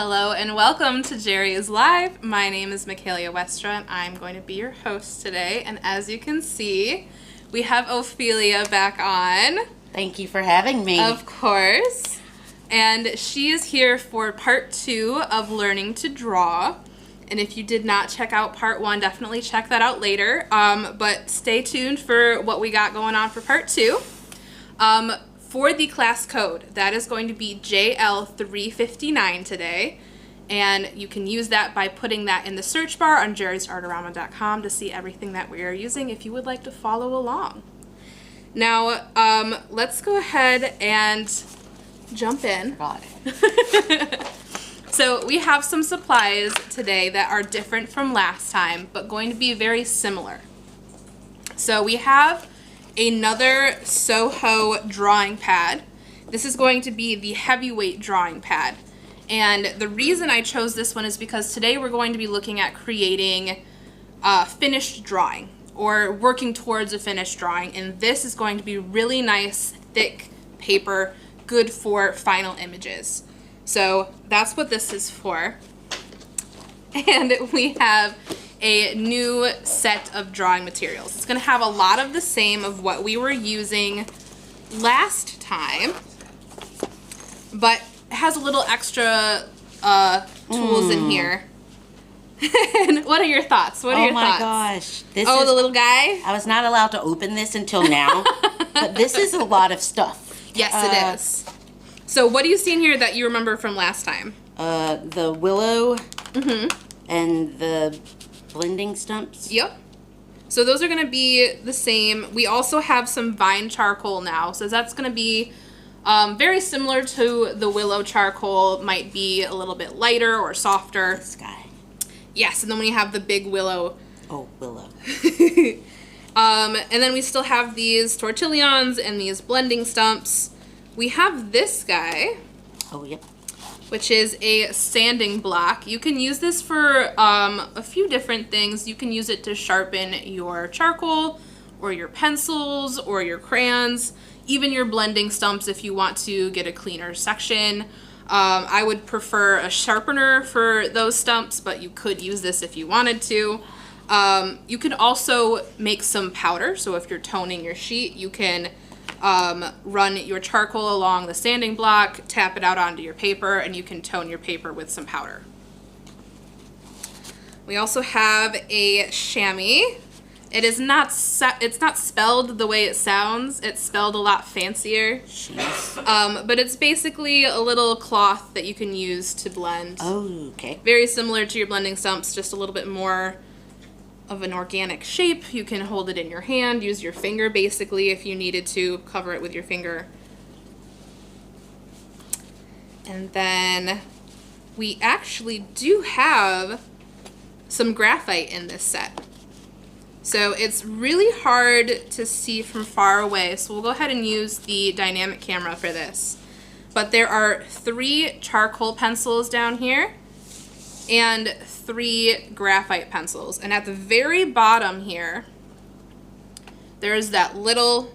Hello and welcome to Jerry is Live. My name is Michaela Westra and I'm going to be your host today. And as you can see, we have Ophelia back on. Thank you for having me. Of course. And she is here for part 2 of learning to draw. And if you did not check out part 1, definitely check that out later. But stay tuned for what we got going on for part 2. For the class code, that is going to be JL359 today. And you can use that by putting that in the search bar on JerrysArtarama.com to see everything that we are using if you would like to follow along. Now, let's go ahead and jump in. Got it. So we have some supplies today that are different from last time, but going to be very similar. So we have another Soho drawing pad. This is going to be the heavyweight drawing pad. And the reason I chose this one is because today we're going to be looking at creating a finished drawing or working towards a finished drawing. And this is going to be really nice, thick paper, good for final images. So that's what this is for. And we have a new set of drawing materials. It's going to have a lot of the same of what we were using last time, but it has a little extra tools in here. And what are your thoughts? What are your thoughts? Oh my gosh. The little guy? I was not allowed to open this until now, but this is a lot of stuff. Yes, it is. So what do you see in here that you remember from last time? The willow and the blending stumps. Yep. So those are going to be the same. We also have some vine charcoal now. So that's going to be very similar to the willow charcoal. Might be a little bit lighter or softer. This guy. Yes, and then we have the big willow. Oh, willow. And then we still have these tortillons and these blending stumps. We have this guy. Oh, yep. Which is a sanding block. You can use this for a few different things. You can use it to sharpen your charcoal or your pencils or your crayons, even your blending stumps if you want to get a cleaner section. I would prefer a sharpener for those stumps, but you could use this if you wanted to. You can also make some powder. So if you're toning your sheet, you can run your charcoal along the sanding block, tap it out onto your paper, and you can tone your paper with some powder. We also have a chamois. It is not it's not spelled the way it sounds. It's spelled a lot fancier. But it's basically a little cloth that you can use to blend. Oh, okay. Very similar to your blending stumps, just a little bit more of an organic shape. You can hold it in your hand, use your finger basically if you needed to cover it with your finger. And then we actually do have some graphite in this set. So it's really hard to see from far away, so we'll go ahead and use the dynamic camera for this. But there are 3 charcoal pencils down here and 3 graphite pencils. And at the very bottom here, there's that little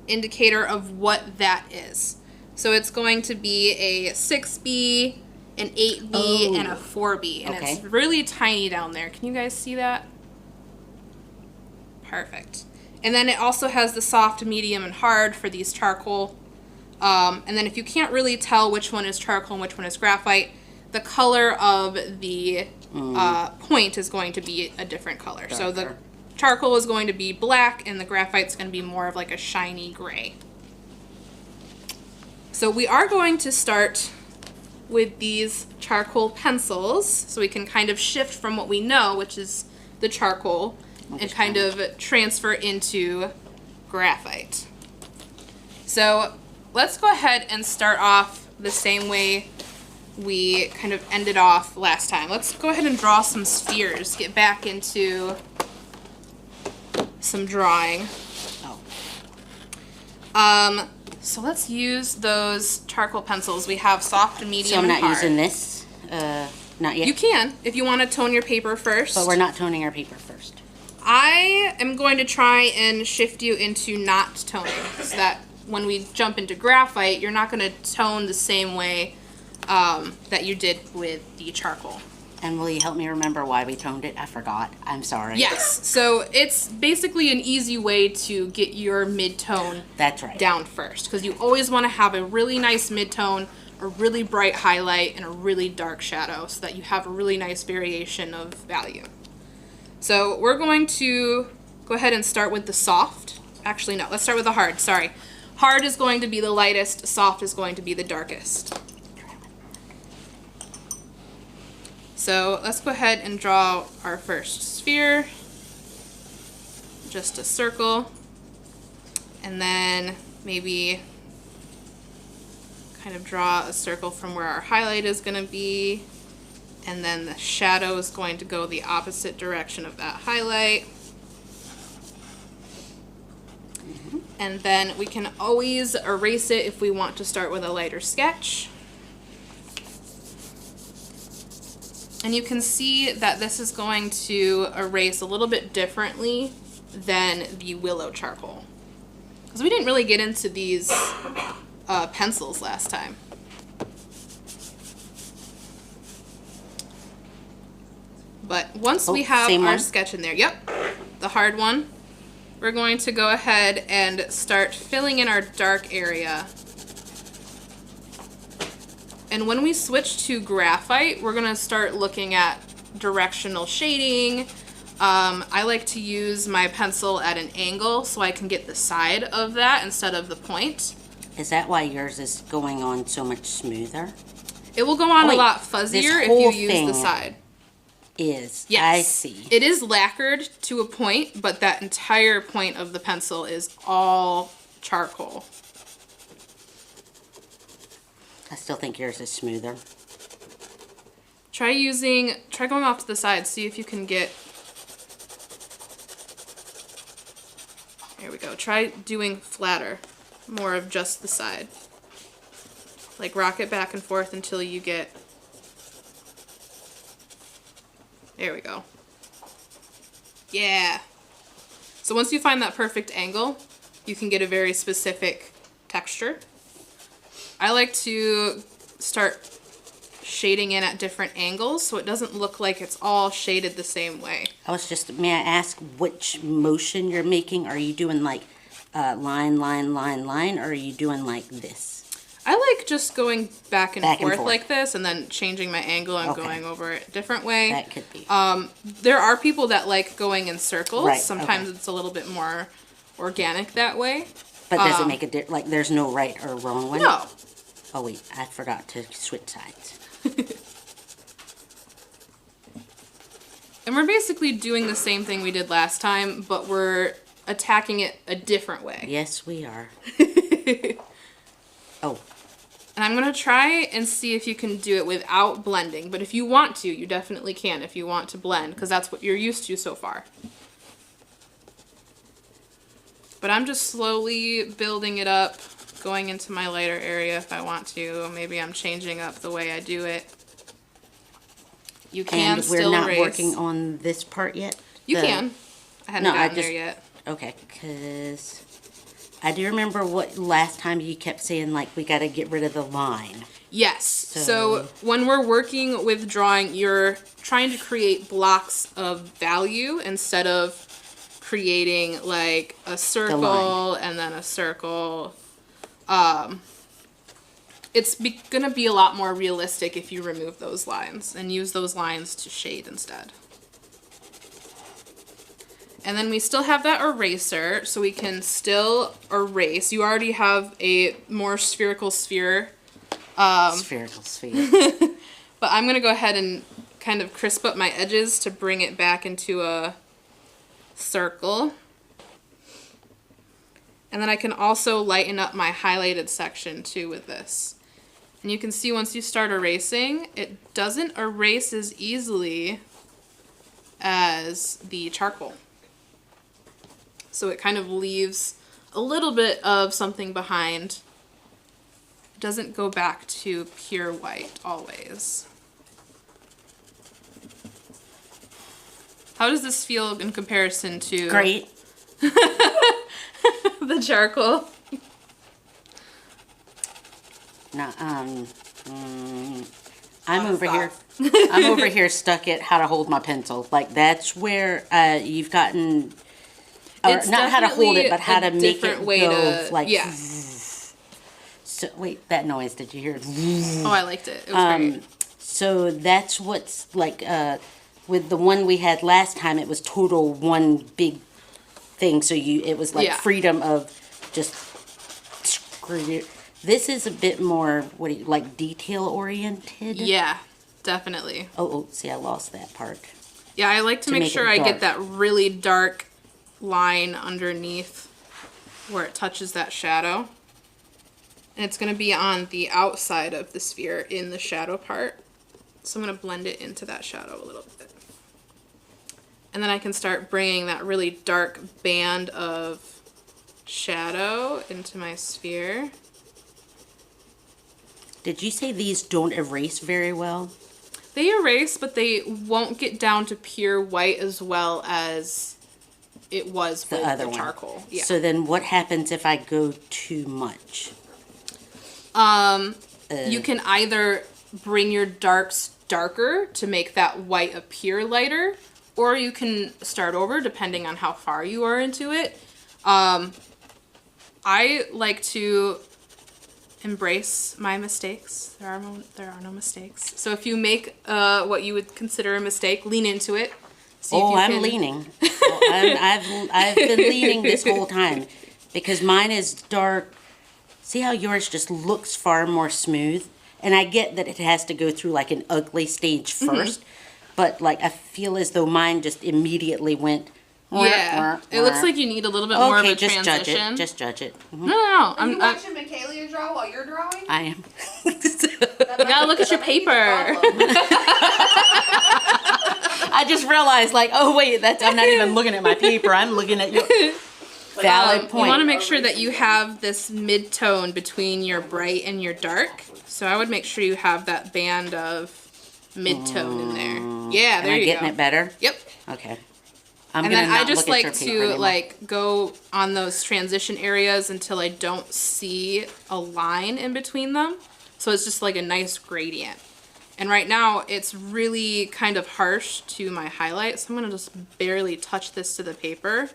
indicator of what that is. So it's going to be a 6B, an 8B, and a 4B. And it's really tiny down there. Can you guys see that? Perfect. And then it also has the soft, medium, and hard for these charcoal. And then if you can't really tell which one is charcoal and which one is graphite, the color of the point is going to be a different color. Darker. So the charcoal is going to be black and the graphite's going to be more of like a shiny gray. So we are going to start with these charcoal pencils so we can kind of shift from what we know, which is the charcoal, and kind of transfer into graphite. So let's go ahead and start off the same way we kind of ended off last time. Let's go ahead and draw some spheres, get back into some drawing. So let's use those charcoal pencils. We have soft, medium, and hard. So I'm not using this? Not yet? You can, if you want to tone your paper first. But we're not toning our paper first. I am going to try and shift you into not toning, so that when we jump into graphite, you're not going to tone the same way that you did with the charcoal. And will you help me remember why we toned it? I forgot. I'm sorry. Yes, so it's basically an easy way to get your mid-tone That's right. down first, because you always want to have a really nice mid-tone, a really bright highlight, and a really dark shadow so that you have a really nice variation of value. So we're going to go ahead and start with the soft. Actually, no, let's start with the hard, sorry. Hard is going to be the lightest, soft is going to be the darkest. So let's go ahead and draw our first sphere, just a circle, and then maybe kind of draw a circle from where our highlight is going to be, and then the shadow is going to go the opposite direction of that highlight. And then we can always erase it if we want to start with a lighter sketch. And you can see that this is going to erase a little bit differently than the willow charcoal, because we didn't really get into these pencils last time. But once we have our sketch in there, yep, the hard one, we're going to go ahead and start filling in our dark area. And when we switch to graphite, we're going to start looking at directional shading. I like to use my pencil at an angle so I can get the side of that instead of the point. Is that why yours is going on so much smoother? It will go on a lot fuzzier if you use the side. Yes, I see. It is lacquered to a point, but that entire point of the pencil is all charcoal. I still think yours is smoother. Try going off to the side, see if you can get, there we go. Try doing flatter, more of just the side. Like rock it back and forth until you get, there we go. Yeah. So once you find that perfect angle, you can get a very specific texture. I like to start shading in at different angles so it doesn't look like it's all shaded the same way. May I ask which motion you're making? Are you doing like line, line, line, line, or are you doing like this? I like just going back and forth like this and then changing my angle and going over it a different way. That could be. There are people that like going in circles. Right, Sometimes it's a little bit more organic that way. But does it make a difference? Like there's no right or wrong way? No. Oh wait, I forgot to switch sides. And we're basically doing the same thing we did last time, but we're attacking it a different way. Yes, we are. Oh. And I'm going to try and see if you can do it without blending. But if you want to, you definitely can if you want to blend, because that's what you're used to so far. But I'm just slowly building it up, going into my lighter area if I want to. Maybe I'm changing up the way I do it. You can still erase. And we're not working on this part yet? You can. I haven't gotten there yet. Okay, because I do remember what last time you kept saying, like, we got to get rid of the line. Yes. So when we're working with drawing, you're trying to create blocks of value instead of creating like a circle and then a circle. It's gonna be a lot more realistic if you remove those lines and use those lines to shade instead. And then we still have that eraser, so we can still erase. You already have a more spherical sphere. Spherical sphere. But I'm gonna go ahead and kind of crisp up my edges to bring it back into a circle. And then I can also lighten up my highlighted section too with this. And you can see once you start erasing, it doesn't erase as easily as the charcoal. So it kind of leaves a little bit of something behind. It doesn't go back to pure white always. How does this feel in comparison to... Great. the charcoal? Now, I'm over here. I'm over here stuck at how to hold my pencil. Like that's where you've gotten, or It's not how to hold it, definitely but how a to make different it way go to- like. yeah. So wait, that noise. Did you hear? Oh, I liked it. It was great. So that's what's like with the one we had last time. It was total one big thing. So it was like Yeah. freedom of just screw it. This is a bit more like detail oriented. Yeah, definitely. Oh, see, I lost that part. Yeah, I like to make make sure it I dark. get that really dark line underneath where it touches that shadow. And it's going to be on the outside of the sphere in the shadow part. So I'm going to blend it into that shadow a little bit. And then I can start bringing that really dark band of shadow into my sphere. Did you say these don't erase very well? They erase, but they won't get down to pure white as well as it was with Other the one. charcoal. Yeah. So then what happens if I go too much? You can either bring your darks darker to make that white appear lighter, or you can start over depending on how far you are into it. I like to embrace my mistakes. There are no mistakes. So if you make what you would consider a mistake, lean into it. See if you I'm can- leaning. I've been leaning this whole time because mine is dark. See how yours just looks far more smooth? And I get that it has to go through like an ugly stage first, but like I feel as though mine just immediately went. Yeah, it looks like you need a little bit more of a just transition. judge it. Just judge it. No. Are you watching Michaelia draw while you're drawing? I am. You gotta look at your paper. I just realized, like, oh wait, I'm not even looking at my paper. I'm looking at your valid point. You want to make sure that you have this mid-tone between your bright and your dark. So I would make sure you have that band of mid-tone in there. Yeah, there Am I you getting go. it better? Yep. Okay. And then I just like to like go on those transition areas until I don't see a line in between them. So it's just like a nice gradient. And right now it's really kind of harsh to my highlight. So I'm going to just barely touch this to the paper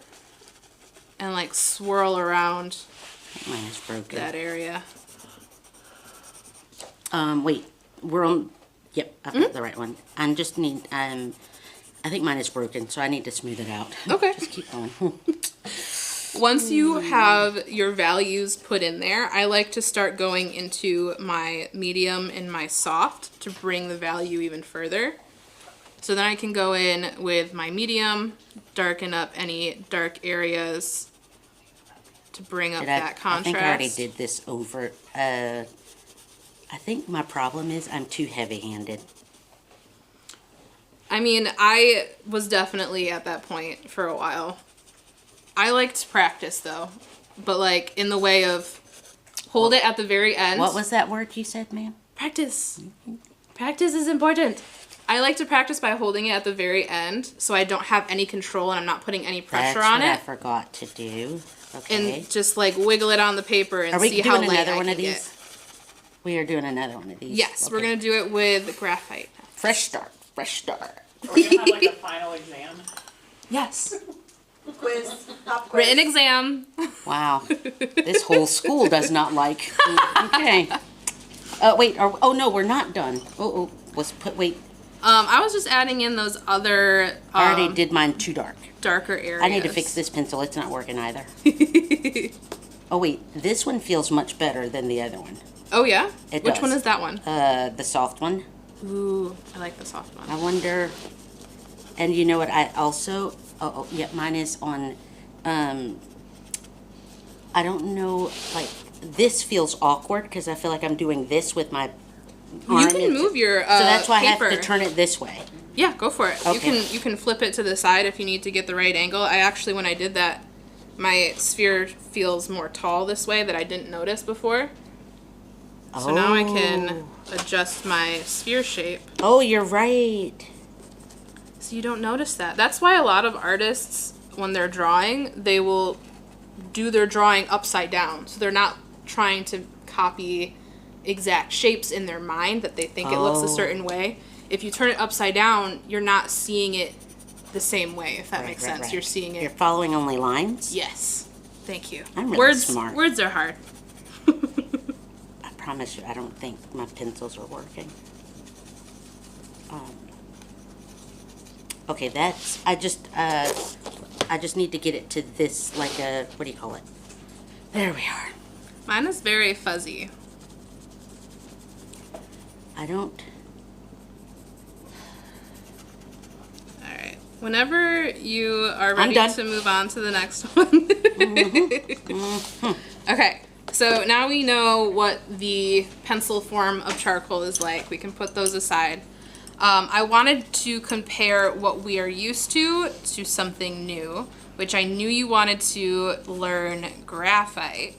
and like swirl around Mine is broken. that area. Wait, we're on. Yep, I've got the right one. I just need. I think mine is broken, so I need to smooth it out. Okay. Just keep going. Once you have your values put in there, I like to start going into my medium and my soft to bring the value even further. So then I can go in with my medium, darken up any dark areas to bring up that contrast. I think I already did this over. I think my problem is I'm too heavy-handed. I mean, I was definitely at that point for a while. I like to practice though, but like in the way of hold it at the very end. What was that word you said, ma'am? Practice. Practice is important. I like to practice by holding it at the very end so I don't have any control and I'm not putting any pressure on I it. forgot to do. Okay. And just like wiggle it on the paper and Are we see how doing light another I one can of these? get. We are doing another one of these. Yes, we're Okay. going to do it with graphite. Fresh start. Fresh start. Are we gonna have like a final exam? Yes. Quiz. Pop quiz. Written exam. Wow. This whole school does not like. Okay. Wait. Oh no, we're not done. Oh. Wait. I was just adding in those other I already did mine too dark. darker areas. I need to fix this pencil. It's not working either. Oh wait, this one feels much better than the other one. Oh yeah? It Which does. one is that one? The soft one. Ooh, I like the soft I one. wonder. And you know what? I also. Yeah, mine is on. I don't know. Like this feels awkward because I feel like I'm doing this with my. You arm can into- move your So that's why paper. I have to turn it this way. Yeah, go for it. Okay. You can flip it to the side if you need to get the right angle. I actually, when I did that, my sphere feels more tall this way that I didn't notice before. So now I can adjust my sphere shape. Oh, you're right. So you don't notice that. That's why a lot of artists, when they're drawing, they will do their drawing upside down. So they're not trying to copy exact shapes in their mind that they think it looks a certain way. If you turn it upside down, you're not seeing it the same way, if that makes sense. Right. You're seeing it. You're following only lines? Yes. Thank you. I'm really smart. Words are hard. I promise you, I don't think my pencils are working. Okay, that's, I just need to get it to this, like a, what do you call it? There we are. Mine is very fuzzy. I don't. All right. Whenever you are ready done. to move on to the next one. Okay. So now we know what the pencil form of charcoal is like. We can put those aside. I wanted to compare what we are used to something new, which I knew you wanted to learn graphite.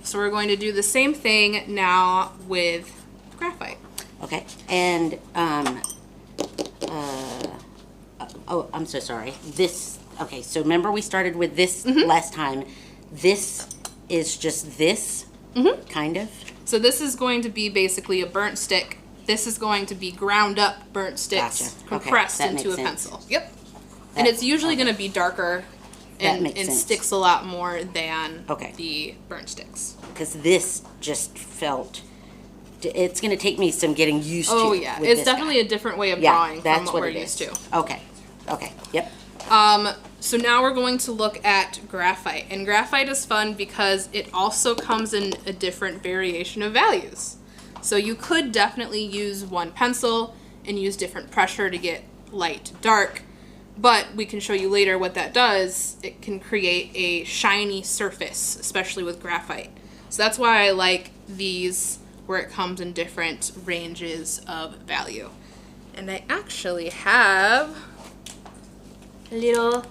So we're going to do the same thing now with graphite. Okay, and, oh, I'm so sorry. This, okay, so remember we started with this last time. This is just this, kind of. So this is going to be basically a burnt stick. This is going to be ground up burnt sticks Gotcha. Okay, compressed that into a makes sense. pencil. Yep. And it's usually going to be darker and makes sense. sticks a lot more than Okay. the burnt sticks. Because this just felt, it's going to take me some getting used to. Oh yeah, with it's this definitely guy. a different way of Yeah, drawing that's from what what we're it used is. to. Okay, yep. So now we're going to look at graphite. And graphite is fun because it also comes in a different variation of values. So you could definitely use one pencil and use different pressure to get light to dark, but we can show you later what that does. It can create a shiny surface, especially with graphite. So that's why I like these where it comes in different ranges of value. And I actually have a little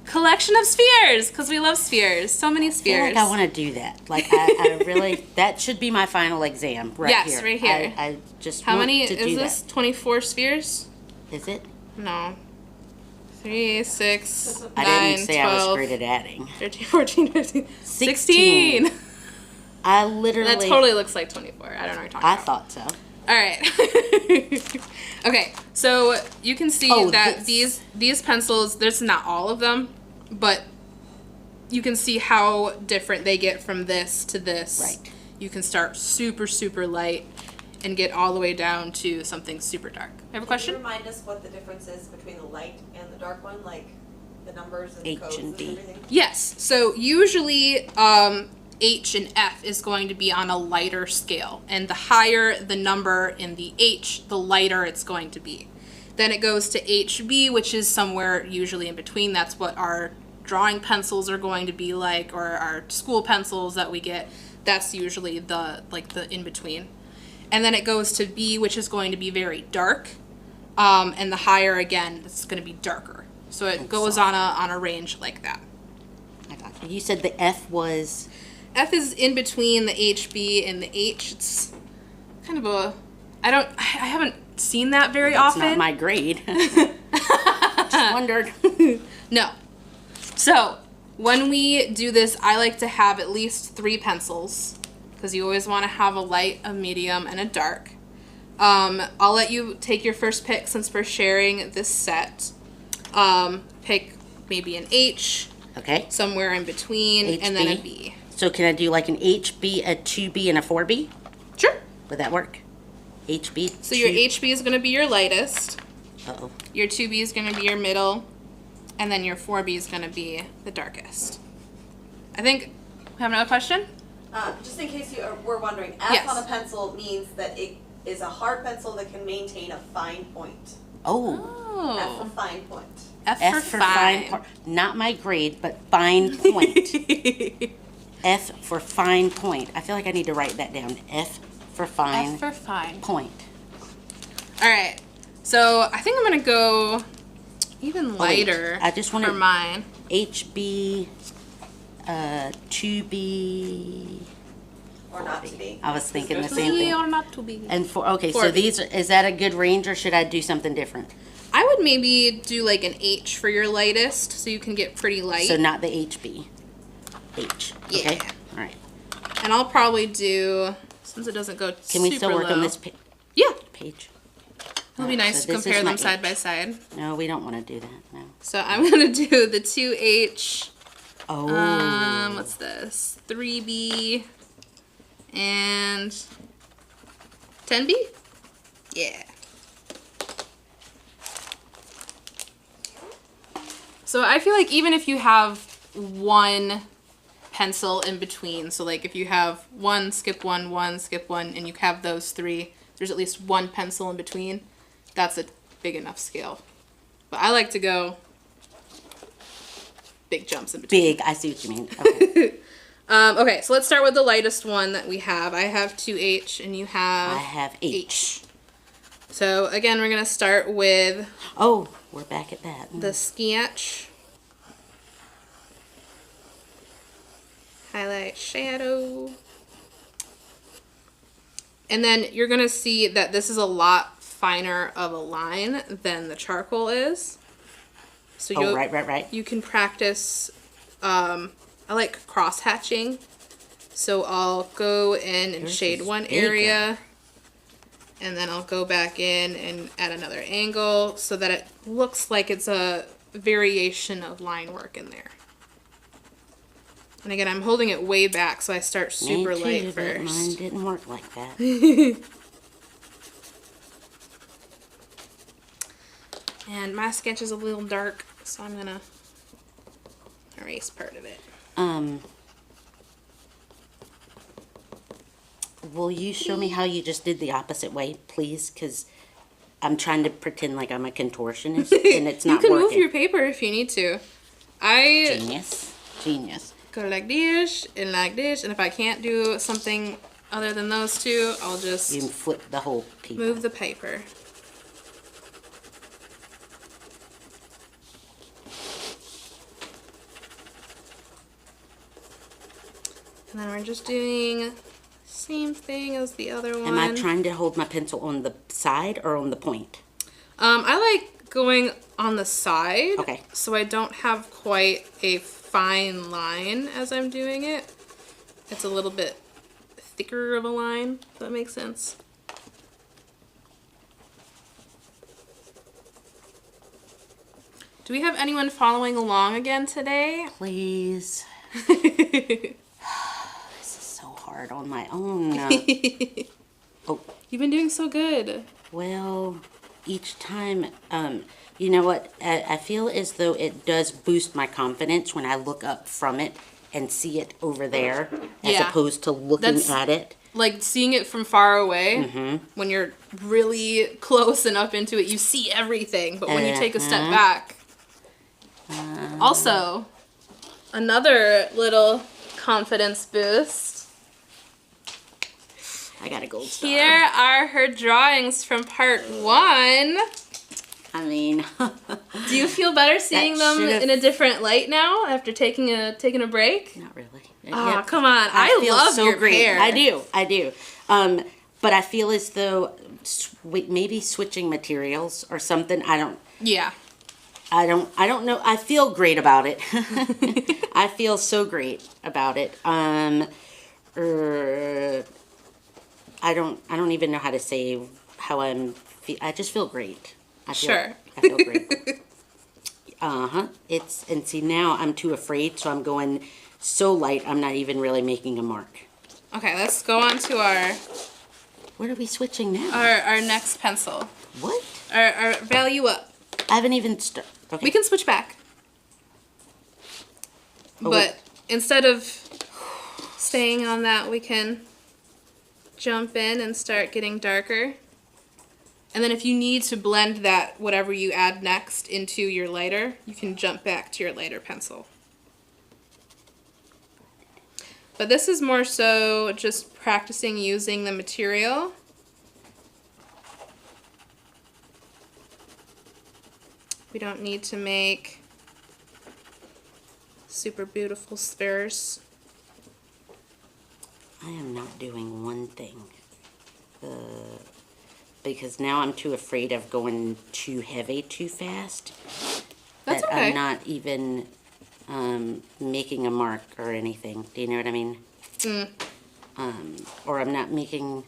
collection of spheres because we love spheres. So many I feel spheres. like I want to do that. Like, I really, that should be my final exam right Yes, here. right here. I just How want many to is do this? 24 spheres? that. Is it? No. 3, 6, 9, I didn't say 12, I was great at adding. 13, 14, 15, 16. 16. I literally. That totally looks like 24. I don't know what you're talking I about. thought so. All right. Okay, so you can see that these pencils, there's not all of them, but you can see how different they get from this to this. Right. You can start super, super light and get all the way down to something super dark. I have a Can question? you remind us what the difference is between the light and the dark one, like the numbers and H codes and and D. everything? Yes. So usually H and F is going to be on a lighter scale. And the higher the number in the H, the lighter it's going to be. Then it goes to HB, which is somewhere usually in between. That's what our drawing pencils are going to be like, or our school pencils that we get. That's usually the in between. And then it goes to B, which is going to be very dark. And the higher, again, it's going to be darker. So it goes on a range like that. I got you. You said the F was. F is in between the HB and the H. It's kind of a, I haven't seen that very That's often. not my grade. Just wondered. No. So when we do this, I like to have at least 3 pencils because you always want to have a light, a medium, and a dark. I'll let you take your first pick since we're sharing this set. Pick maybe an H, Okay. somewhere in between, and then a B. So can I do like an HB, a 2B, and a 4B? Sure. Would that work? HB. So your HB is going to be your lightest. Uh-oh. Your 2B is going to be your middle, and then your 4B is going to be the darkest. I think we have another question? Just in case you were wondering, F Yes. on a pencil means that it is a hard pencil that can maintain a fine point. Oh. F for Oh. fine point. F for fine. Not my grade, but fine point. F for fine point. I feel like I need to write that down. F for fine F for fine. point. All right. So I think I'm going to go even lighter I just wanna- for mine. HB, 2B. Or not to be. I was thinking the To same be thing. or not to be. And okay, so 4B. these, is that a good range or should I do something different? I would maybe do like an H for your lightest so you can get pretty light. So not the HB. H. Okay. Yeah. All right. And I'll probably do since it doesn't go Can we still work low. on this Yeah, page? it'll be nice so to this is compare my them side H. by side. No, we don't want to do that. No. So I'm gonna do the 2H. Oh. What's this? 3B and 10B? Yeah. So I feel like even if you have one pencil in between, so like if you have one, skip one, skip one, and you have those three, there's at least one pencil in between, that's a big enough scale. But I like to go big jumps in between. Big, I see what you mean. Okay. Okay, so let's start with the lightest one that we have. I have 2H and you have I have H. So again, we're going to start with Oh, we're back at that. the sketch. Highlight shadow. And then you're going to see that this is a lot finer of a line than the charcoal is. So Oh, right. you can practice, I like cross hatching. So I'll go in and Yours shade is one bigger. area, and then I'll go back in and add another angle so that it looks like it's a variation of line work in there. And again, I'm holding it way back so I start super Me too, light but mine first. didn't work like that. And my sketch is a little dark, so I'm gonna erase part of it. Will you show me how you just did the opposite way, please? Because I'm trying to pretend like I'm a contortionist, and it's not You can working. move your paper if you need to. I Genius. go like this, and if I can't do something other than those two, I'll just You can flip the whole piece. move the paper. And then we're just doing same thing as the other one. Am I trying to hold my pencil on the side or on the point? I like going on the side. Okay. So I don't have quite a fine line as I'm doing it. It's a little bit thicker of a line, if that makes sense. Do we have anyone following along again today? Please. This is so hard on my own. Oh, You've been doing so good. well, each time, you know what? I feel as though it does boost my confidence when I look up from it and see it over there, as Yeah. opposed to looking That's- at it. Like seeing it from far away, when you're really close and up into it, you see everything. But when you take a step back, also another little confidence boost. I got a gold star. Here are her drawings from part 1. I mean, Do you feel better seeing them should've- in a different light now after taking a break? not really. Oh, Yeah. come on. I feel love so your great. hair. I do. But I feel as though maybe switching materials or something. I don't know. I feel great about it. I feel so great about it. I don't even know how to say how I just feel great. I feel great. And see, now I'm too afraid, so I'm going so light I'm not even really making a mark. Okay, let's go on to our What are we switching now? our next pencil. What? Our value up. I haven't even started. Okay. We can switch back. Oh, But wait. instead of staying on that, we can jump in and start getting darker. And then if you need to blend that, whatever you add next, into your lighter, you can jump back to your lighter pencil. But this is more so just practicing using the material. We don't need to make super beautiful spheres. I am not doing one thing. Because now I'm too afraid of going too heavy too fast. That's that okay. I'm not even making a mark or anything. Do you know what I mean? or I'm not making,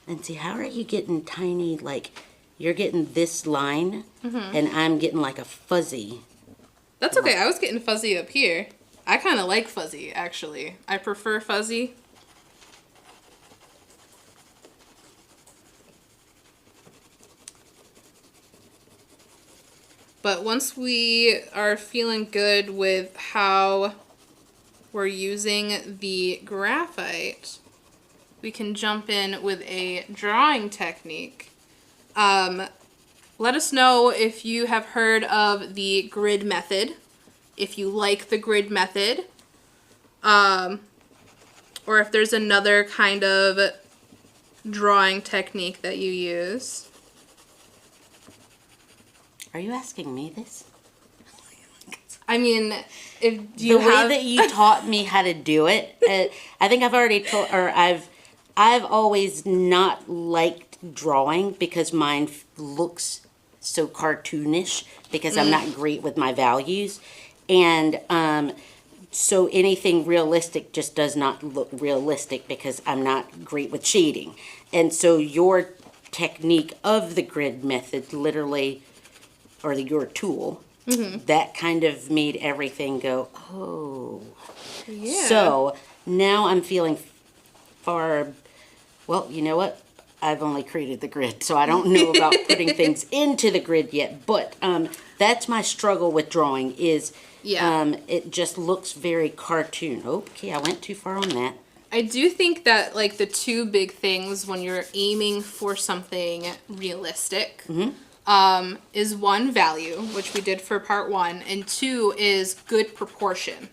and see, how are you getting tiny, like, you're getting this line, and I'm getting like a fuzzy. That's okay. I was getting fuzzy up here. I kind of like fuzzy, actually. I prefer fuzzy. But once we are feeling good with how we're using the graphite, we can jump in with a drawing technique. Let us know if you have heard of the grid method, if you like the grid method, or if there's another kind of drawing technique that you use. Are you asking me this? I mean, if The way that you taught me how to do it, I think I've already told, or I've always not liked drawing because mine looks so cartoonish because I'm not great with my values, and so anything realistic just does not look realistic because I'm not great with shading, and so your technique of the grid method literally, or your tool, that kind of made everything go, oh. Yeah. So now I'm feeling far, well, you know what? I've only created the grid, so I don't know about putting things into the grid yet. But that's my struggle with drawing is it just looks very cartoon. Okay, I went too far on that. I do think that, like, the two big things when you're aiming for something realistic is one, value, which we did for part one, and two is good proportion.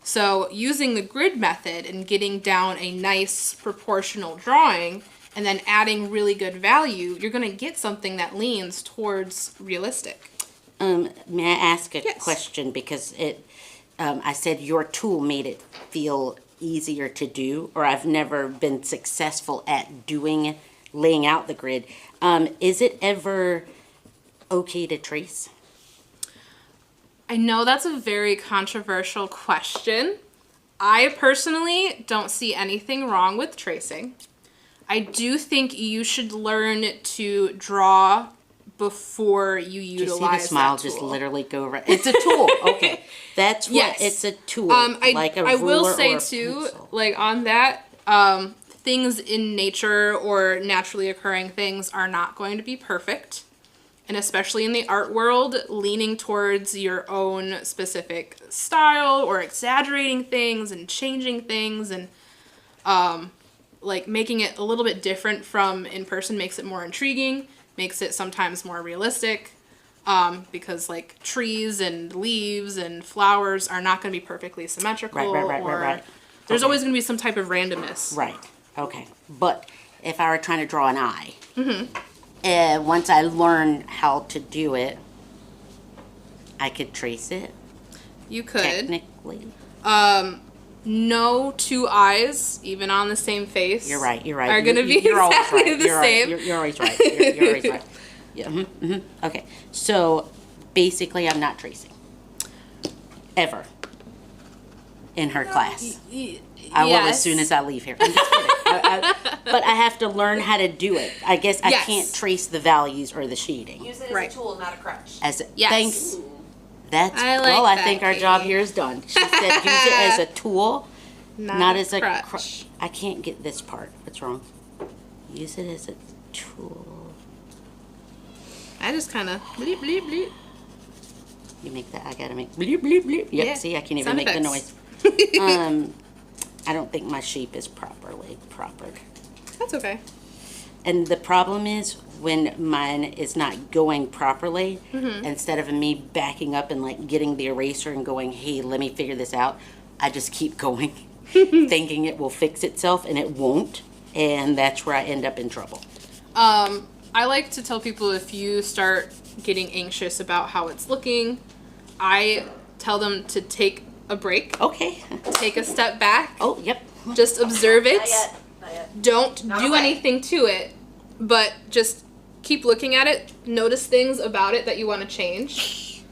So using the grid method and getting down a nice proportional drawing and then adding really good value, you're going to get something that leans towards realistic. May I ask a Yes. question? Because I said your tool made it feel easier to do, or I've never been successful at laying out the grid. Is it ever okay to trace? I know that's a very controversial question. I personally don't see anything wrong with tracing. I do think you should learn to draw before you Do you utilize see the smile that tool. just literally go right? It's a tool. Okay, that's what Yes. it's a tool. I will ruler say or a too, pencil. like on that, things in nature or naturally occurring things are not going to be perfect. And especially in the art world, leaning towards your own specific style or exaggerating things and changing things and like making it a little bit different from in person makes it more intriguing, makes it sometimes more realistic. Because like trees and leaves and flowers are not going to be perfectly symmetrical. Right. There's Okay. always going to be some type of randomness. Right. Okay. But if I were trying to draw an eye, once I learn how to do it, I could trace it You could. technically. No two eyes, even on the same face. You're right. Are going to be you're always exactly right. the You're same. Right. You're always right. You're always right. Yeah. Okay. So basically, I'm not tracing ever in her class. I will as soon as I leave here. I'm just kidding. But I have to learn how to do it. I guess I Yes. can't trace the values or the shading. Use it as Right. a tool, not a crutch. Yes. Thanks. That's I like well. I that, think our job Katie. here is done. She said use it as a tool, not as a crutch. I can't get this part. What's wrong? Use it as a tool. I just kind of bleep, bleep, bleep. You make that. I gotta make bleep bleep bleep. Yep. Yeah, See, I can't even sound make the effects. noise. I don't think my shape is properly propered. That's okay. And the problem is when mine is not going properly, instead of me backing up and like getting the eraser and going, hey, let me figure this out, I just keep going, thinking it will fix itself, and it won't. And that's where I end up in trouble. I like to tell people if you start getting anxious about how it's looking, I tell them to take a break, Okay. take a step back, Oh, yep. just observe it. Not yet. Not yet. Don't Not do away. anything to it, but just keep looking at it. Notice things about it that you want to change,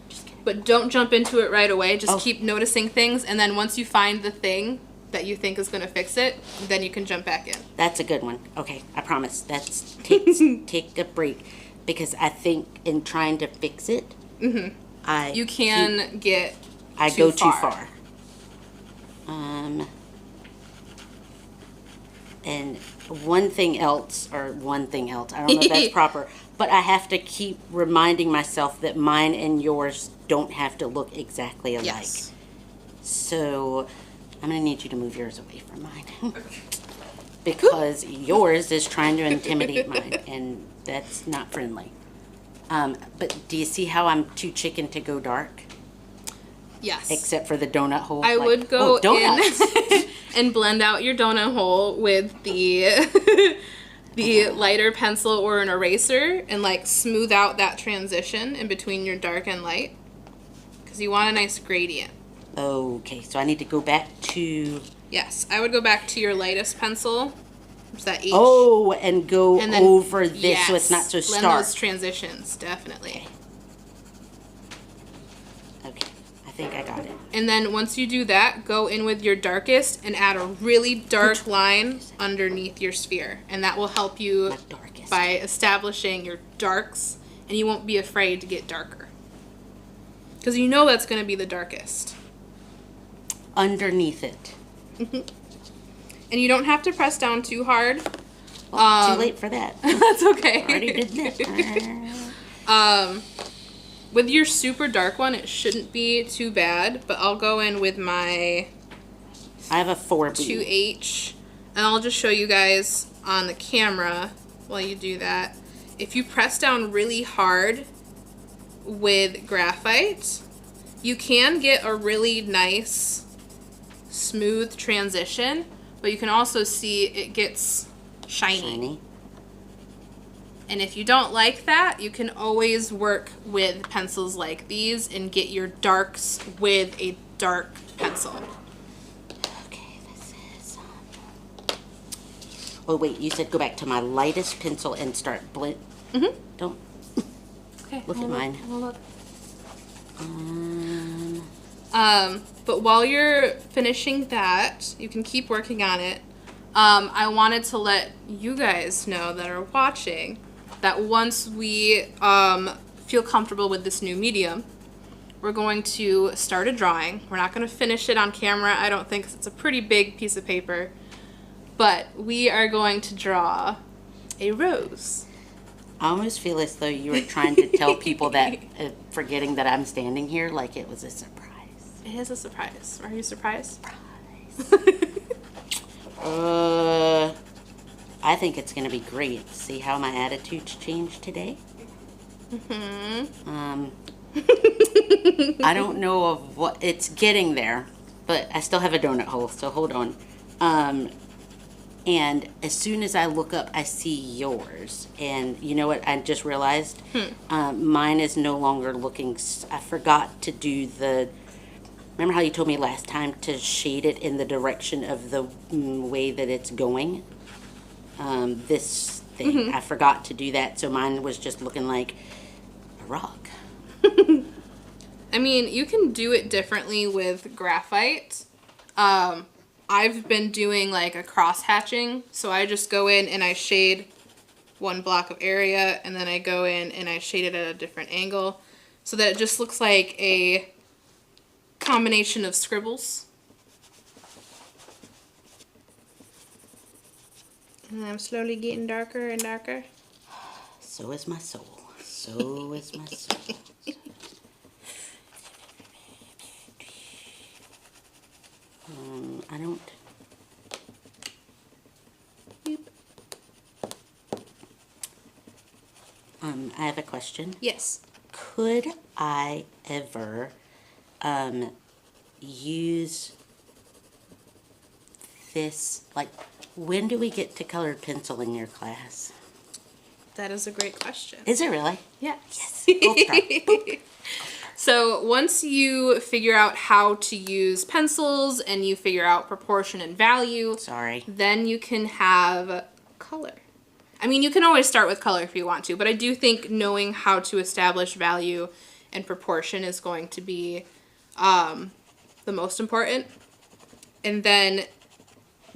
but don't jump into it right away. Just Oh. keep noticing things, and then once you find the thing that you think is going to fix it, then you can jump back in. That's a good one. Okay, I promise. Take a break, because I think in trying to fix it, You can get I too go too far. far. And one thing else, I don't know if that's proper, but I have to keep reminding myself that mine and yours don't have to look exactly alike. Yes. So I'm going to need you to move yours away from mine. Because yours is trying to intimidate mine, and that's not friendly. But do you see how I'm too chicken to go dark? Yes. Except for the donut hole. I would go donuts. in and blend out your donut hole with the lighter pencil or an eraser and like smooth out that transition in between your dark and light, because you want a nice gradient. Okay, so I need to go back to... Yes, I would go back to your lightest pencil, which is that H. Oh, and go and then, over this so it's not so blend stark. those transitions, definitely. Okay, I think I got it. And then once you do that, go in with your darkest and add a really dark line underneath your sphere. And that will help you My darkest. by establishing your darks, and you won't be afraid to get darker. Because you know that's going to be the darkest. Underneath it. And you don't have to press down too hard. Oh, too late for that. That's okay. Already did that. With your super dark one, it shouldn't be too bad, but I'll go in with my I have a 4B. 2H, and I'll just show you guys on the camera while you do that. If you press down really hard with graphite, you can get a really nice smooth transition, but you can also see it gets shiny. And if you don't like that, you can always work with pencils like these and get your darks with a dark pencil. Okay, this is... Oh, wait, you said go back to my lightest pencil and start blend... Don't Okay, look at mine. Look. But while you're finishing that, you can keep working on it. I wanted to let you guys know that are watching that once we feel comfortable with this new medium, we're going to start a drawing. We're not going to finish it on camera, I don't think, 'cause it's a pretty big piece of paper. But we are going to draw a rose. I almost feel as though you were trying to tell people that, forgetting that I'm standing here, like it was a surprise. It is a surprise. Are you surprised? I think it's going to be great. See how my attitude's changed today? I don't know of what... It's getting there, but I still have a donut hole, so hold on. And as soon as I look up, I see yours. And you know what I just realized? Mine is no longer looking... I forgot to do the... Remember how you told me last time to shade it in the direction of the way that it's going? This thing. I forgot to do that, so mine was just looking like a rock. I mean, you can do it differently with graphite. I've been doing like a cross hatching, so I just go in and I shade one block of area, and then I go in and I shade it at a different angle, so that it just looks like a combination of scribbles. And I'm slowly getting darker and darker. So is my soul. So is my soul. I don't... I have a question. Yes. Could I ever use this, like, when do we get to colored pencil in your class? That is a great question. Is it really? Yes. Gold star. Boop. So once you figure out how to use pencils and you figure out proportion and value, Sorry. then you can have color. I mean, you can always start with color if you want to, but I do think knowing how to establish value and proportion is going to be the most important. And then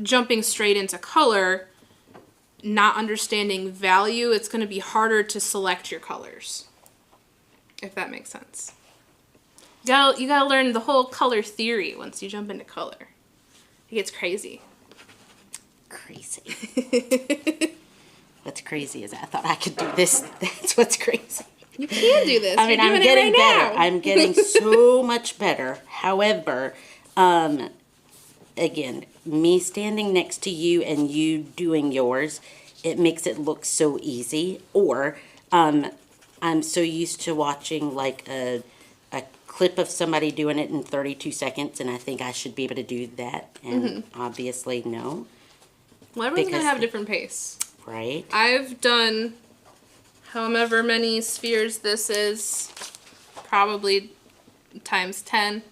jumping straight into color, not understanding value, it's going to be harder to select your colors, if that makes sense. You gotta learn the whole color theory once you jump into color. It gets crazy. Crazy. What's crazy is I thought I could do this. That's what's crazy. You can do this. I mean, You're I'm doing it getting right better. now. I'm getting so much better. However, again, me standing next to you and you doing yours, it makes it look so easy. Or I'm so used to watching like a clip of somebody doing it in 32 seconds, and I think I should be able to do that. And obviously, no. Well, everyone's going because- to have a different pace. Right? I've done however many spheres this is, probably times 10.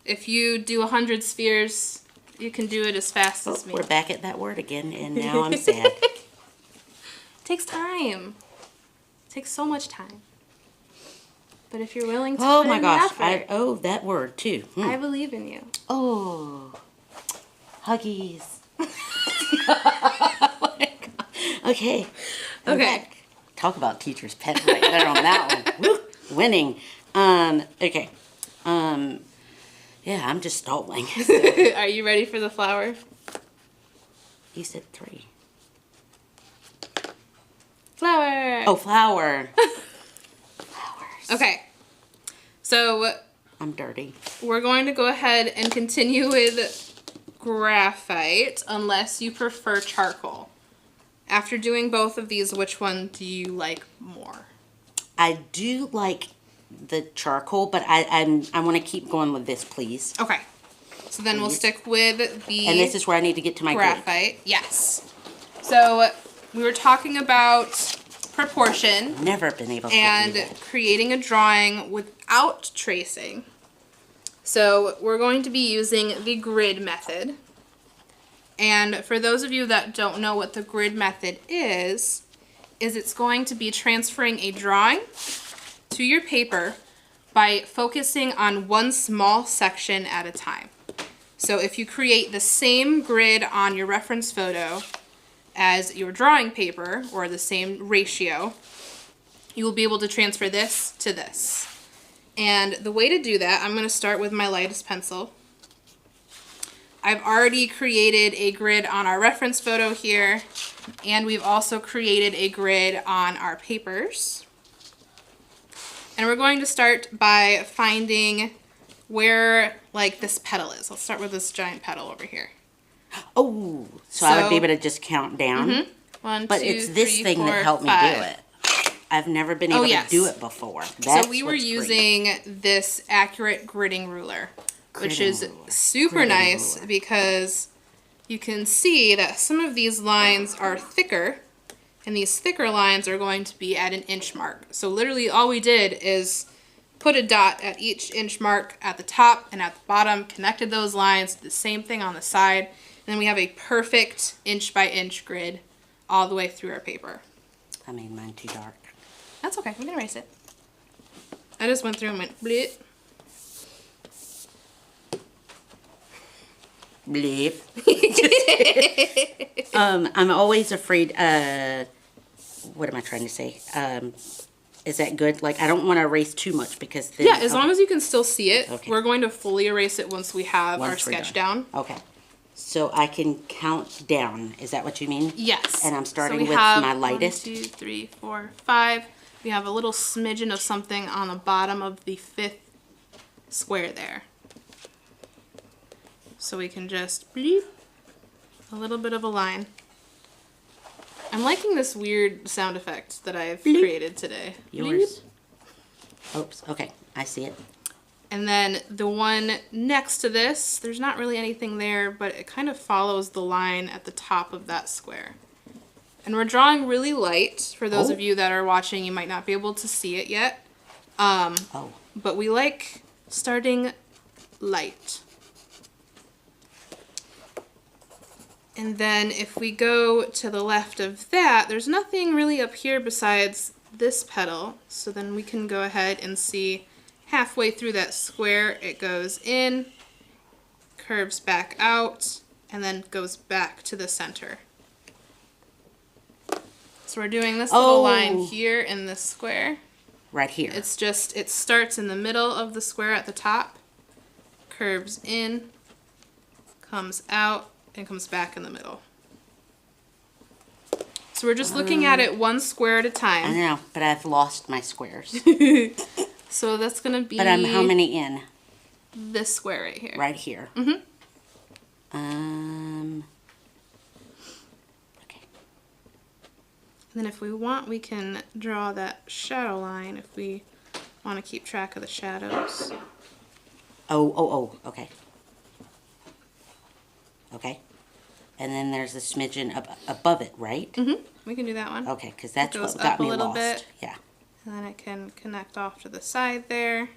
If you do 100 spheres, you can do it as fast as me. We're back at that word again, and now I'm sad. It takes time. It takes so much time. But if you're willing to Oh put my in gosh! the effort, That word too. I believe in you. Oh, huggies. Oh my God. Okay. I'm Okay. back. Talk about teacher's pet right there on that one. Woo, winning. Okay. Yeah, I'm just stalling. Are you ready for the flower? You said 3. Flower. Oh, flower. Flowers. Okay. So I'm dirty. we're going to go ahead and continue with graphite, unless you prefer charcoal. After doing both of these, which one do you like more? I do like the charcoal, but I want to keep going with this, please. Okay. So then we'll Please. stick with the And this is where I need to get to my grid. graphite. Yes. So we were talking about proportion Never been able to and do that. creating a drawing without tracing. So we're going to be using the grid method. And for those of you that don't know what the grid method is it's going to be transferring a drawing to your paper by focusing on one small section at a time. So if you create the same grid on your reference photo as your drawing paper, or the same ratio, you will be able to transfer this to this. And the way to do that, I'm going to start with my lightest pencil. I've already created a grid on our reference photo here, and we've also created a grid on our papers. And we're going to start by finding where, like, this petal is. Let's start with this giant petal over here. Oh, so I would be able to just count down. 1, But 2, it's this 3, thing 4, that helped 5. me do it. I've never been able yes. to do it before. That's So we were what's great. using this accurate gridding ruler, which Gridding is ruler. super Gridding nice ruler. because you can see that some of these lines are thicker, and these thicker lines are going to be at an inch mark. So literally all we did is put a dot at each inch mark at the top and at the bottom, connected those lines, the same thing on the side, and then we have a perfect inch by inch grid all the way through our paper. I made mine too dark. That's okay, we can erase it. I just went through and went bleep. Bleep. I'm always afraid, what am I trying to say? Is that good? Like, I don't want to erase too much because then... Yeah, as long as you can still see it. Okay. We're going to fully erase it once we have our Once we're sketch done. down. Okay. So I can count down. Is that what you mean? Yes. And I'm starting so we with have my lightest? 1, 2, 3, 4, 5. We have a little smidgen of something on the bottom of the 5th square there. So we can just bleep a little bit of a line. I'm liking this weird sound effect that I've created today. Yours? Oops. Okay. I see it. And then the one next to this, there's not really anything there, but it kind of follows the line at the top of that square. And we're drawing really light. For those of you that are watching, you might not be able to see it yet. Oh. But we like starting light. And then if we go to the left of that, there's nothing really up here besides this petal. So then we can go ahead and see halfway through that square, it goes in, curves back out, and then goes back to the center. So we're doing this little line here in this square. Right here. It's just, it starts in the middle of the square at the top, curves in, comes out, and comes back in the middle. So we're just looking at it one square at a I time. know, but I've lost my squares. So that's going to be But I'm how many in? this square right here. Right here. Mm-hmm. Okay. And then if we want, we can draw that shadow line if we want to keep track of the shadows. Oh, okay. Okay. And then there's a smidgen above it, right? Mm-hmm. We can do that one. Okay, because that's It goes what got up a me little lost. bit. Yeah. And then it can connect off to the side there.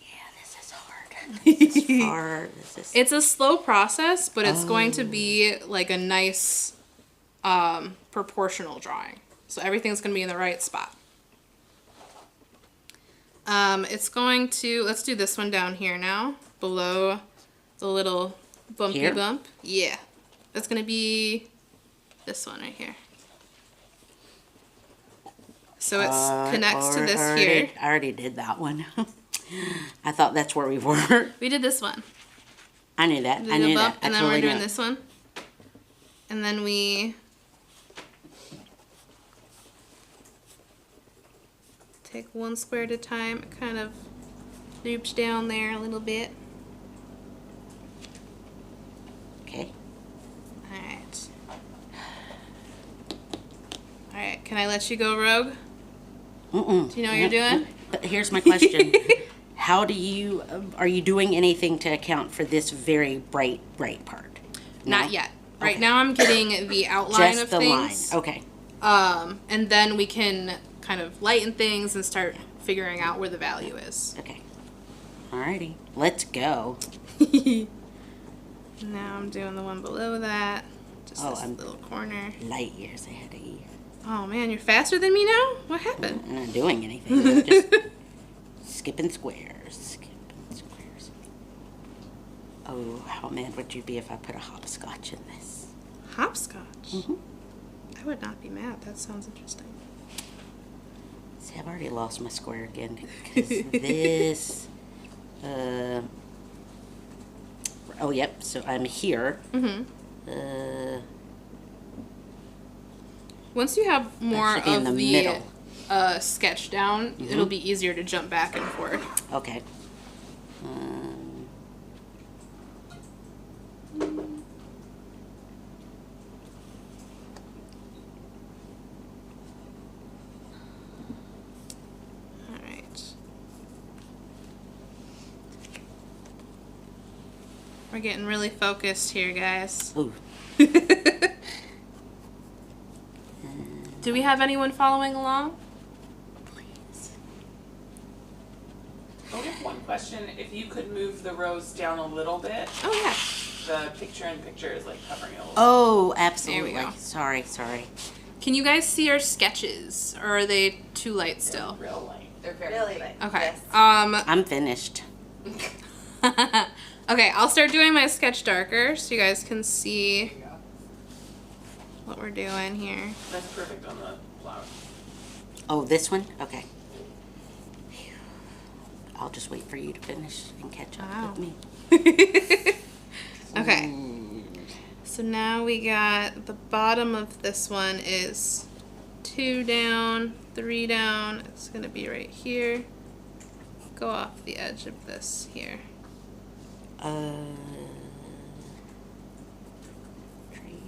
Yeah, this is hard. This is hard. It's a slow process, but it's going to be like a nice proportional drawing. So everything's going to be in the right spot. It's going to, let's do this one down here now, below the little bumpy Here? bump. Yeah. That's going to be this one right here. So it connects to this here. I already did that one. I thought that's where we were. We did this one. I knew that. Do I the knew bump, that. I and then totally we're doing knew it. this one. And then we take one square at a time. It kind of loops down there a little bit. Okay. Alright. Alright, can I let you go, Rogue? Mm-mm. Do you know what you're doing? But here's my question. How do you, are you doing anything to account for this very bright part? No? Not yet. Right Okay. now I'm getting the outline Just of the things. line. Okay. And then we can kind of lighten things and start figuring out where the value is. Okay. Alrighty. Let's go. Now I'm doing the one below that. Just Oh, this I'm- little corner. Light years ahead of Eve. Oh man, you're faster than me now? What happened? I'm not doing anything. I'm just skipping squares. Skipping squares. Oh, how mad would you be if I put a hopscotch in this? Hopscotch? Mhm. I would not be mad. That sounds interesting. See, I've already lost my square again. Because this... oh, yep. So I'm here. Mm-hmm. Uh, Once you have more should be in of the the middle. sketch down, it'll be easier to jump back and forth. okay. Alright. We're getting really focused here, guys. Ooh. Do we have anyone following along? Please. I have one question. If you could move the rows down a little bit, Oh yeah. the picture is like covering it a little. Oh, absolutely. go. Sorry. Can you guys see our sketches, or are they too light still? Real light. They're very really light. Okay. Yes. I'm finished. Okay, I'll start doing my sketch darker so you guys can see what we're doing here. That's perfect on the flower. Oh, this one? Okay. Phew. I'll just wait for you to finish and catch up Wow. with me. Okay. So now we got the bottom of this one is 2 down, 3 down. It's going to be right here. Go off the edge of this here. Tree.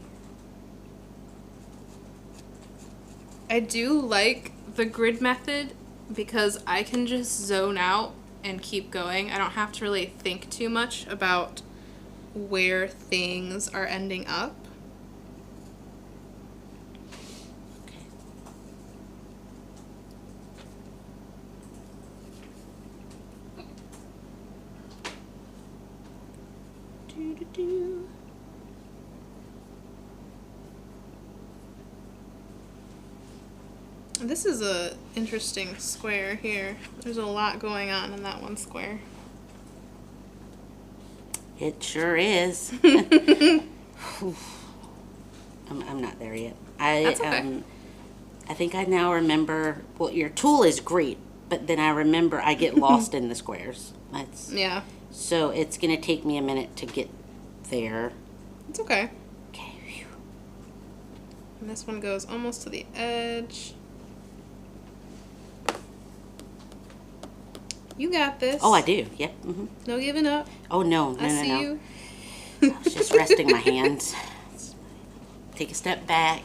I do like the grid method because I can just zone out and keep going. I don't have to really think too much about where things are ending up. Okay. Doo-doo-doo. This is a interesting square here. There's a lot going on in that one square. It sure is. I'm not there yet. That's okay. I think I now remember. Well, your tool is great, but then I remember I get lost in the squares. Yeah. So it's gonna take me a minute to get there. It's okay. Okay. Whew. And this one goes almost to the edge. You got this. Oh, I do. Yep. Mm-hmm. No giving up. Oh no, I see no. you. I was just resting my hands. Take a step back.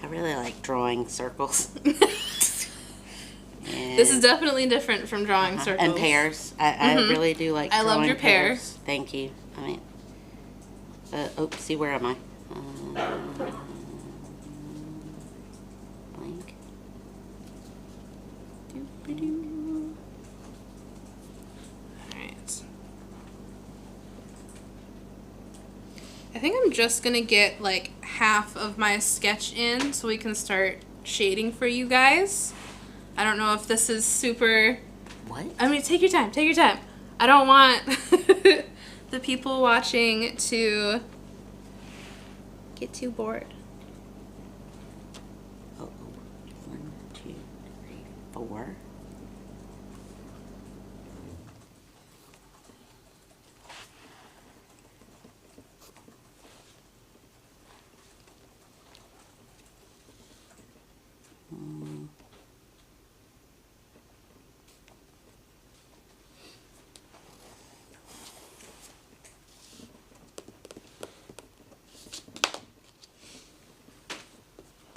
I really like drawing circles. This is definitely different from drawing circles. And pears. I really do like I drawing loved your pear. pears. Thank you. I mean, see, where am I? Blank. Alright. I think I'm just gonna get like half of my sketch in so we can start shading for you guys. I don't know if this is super... What? I mean, take your time, take your time. I don't want the people watching to get too bored. Oh, 1, 2, 3, 4.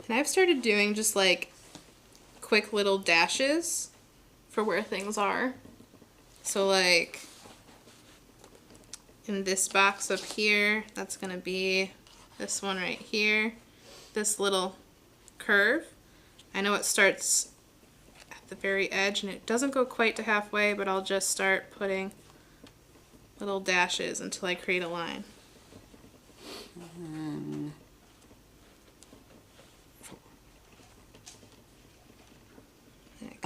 And I've started doing just like quick little dashes for where things are. So like in this box up here, that's gonna be this one right here, this little curve. I know it starts at the very edge and it doesn't go quite to halfway, but I'll just start putting little dashes until I create a line.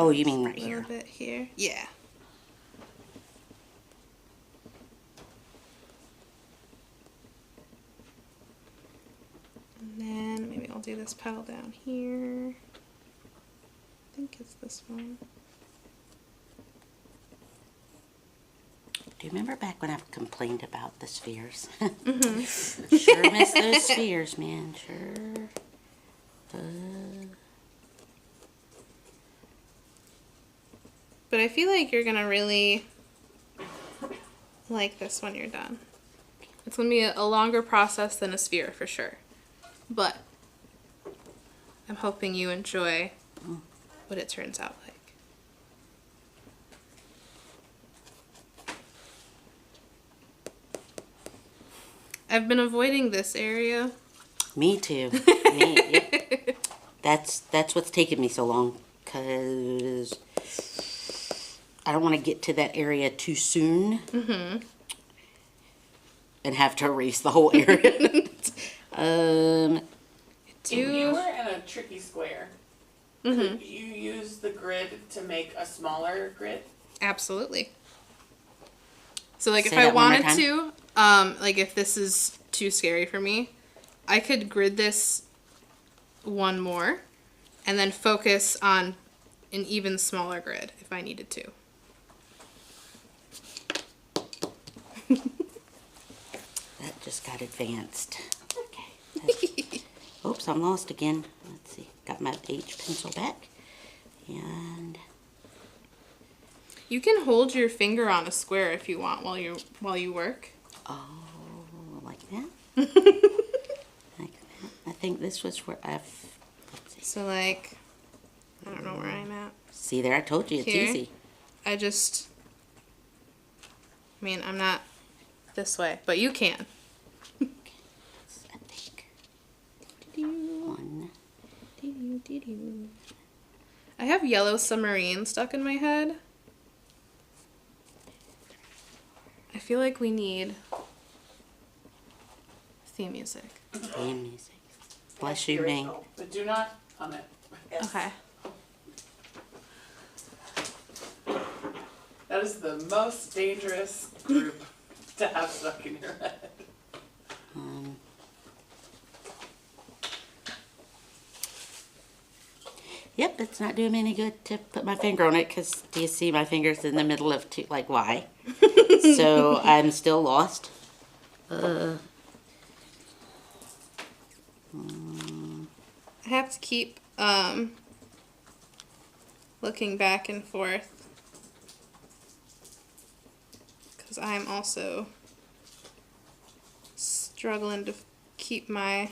Oh, you mean right A here? little bit here. Yeah. And then maybe I'll do this petal down here. I think it's this one. Do you remember back when I complained about the spheres? Mm-hmm. Sure miss those spheres, man. Sure. But I feel like you're gonna really like this when you're done. It's gonna be a longer process than a sphere for sure. But I'm hoping you enjoy what it turns out like. I've been avoiding this area. Me too. Yep. That's what's taken me so long, because I don't want to get to that area too soon and have to erase the whole area. If you were in a tricky square, could you use the grid to make a smaller grid? Absolutely. So like Say if I that one more wanted time. to, like if this is too scary for me, I could grid this one more and then focus on an even smaller grid if I needed to. That just got advanced. Okay. Oops, I'm lost again. Let's see. Got my H pencil back. And You can hold your finger on a square if you want while you work. oh, like that? Like that. I think this was where let's see. So like, I don't know where I'm at. See there, I told you it's Here. easy. I mean, I'm not this way, but you can. I think. One. I have Yellow Submarine stuck in my head. I feel like we need theme music. Theme music. Bless you, May. But do not hum it. Yes. Okay. That is the most dangerous group to have stuck in your head. Yep, it's not doing me any good to put my finger on it because do you see my fingers in the middle of two, like why? So I'm still lost. I have to keep looking back and forth because I'm also struggling to keep my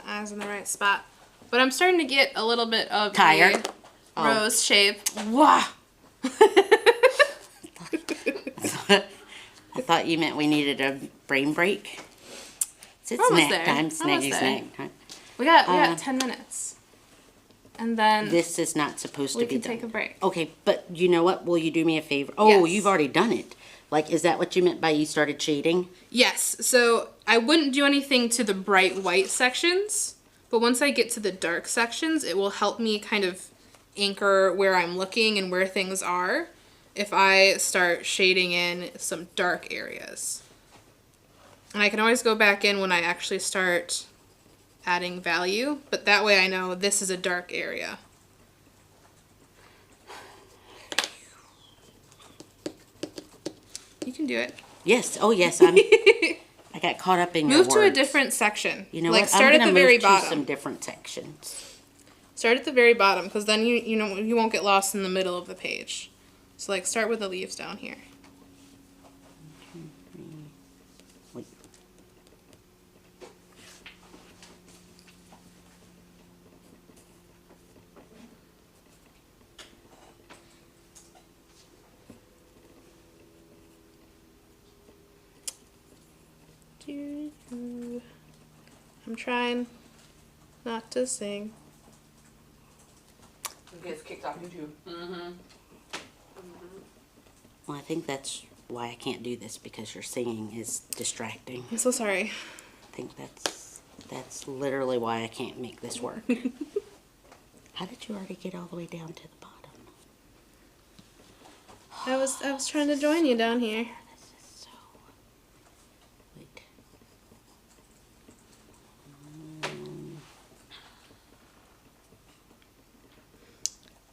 eyes in the right spot. But I'm starting to get a little bit of Tired? a rose shape. Wow. I thought you meant we needed a brain break. It's We're almost snack there. time, Almost snacky there. snack time. We got 10 minutes. And then This is not supposed to we be can done. take a break. Okay, but you know what? Will you do me a favor? Oh, Yes. you've already done it. Like, is that what you meant by you started shading? Yes, so I wouldn't do anything to the bright white sections, but once I get to the dark sections, it will help me kind of anchor where I'm looking and where things are if I start shading in some dark areas. And I can always go back in when I actually start adding value, but that way I know this is a dark area. You can do it. Yes. Oh, yes. I got caught up in your Move to a words. different section. You know like what? start I'm at gonna the very move to bottom. some different sections. Start at the very bottom because then you won't get lost in the middle of the page. So like start with the leaves down here. Wait. I'm trying not to sing. You guys keep talking too. Mm-hmm. Well, I think that's why I can't do this because your singing is distracting. I'm so sorry. I think that's literally why I can't make this work. How did you already get all the way down to the bottom? I was trying to join you down here. This is so. Wait.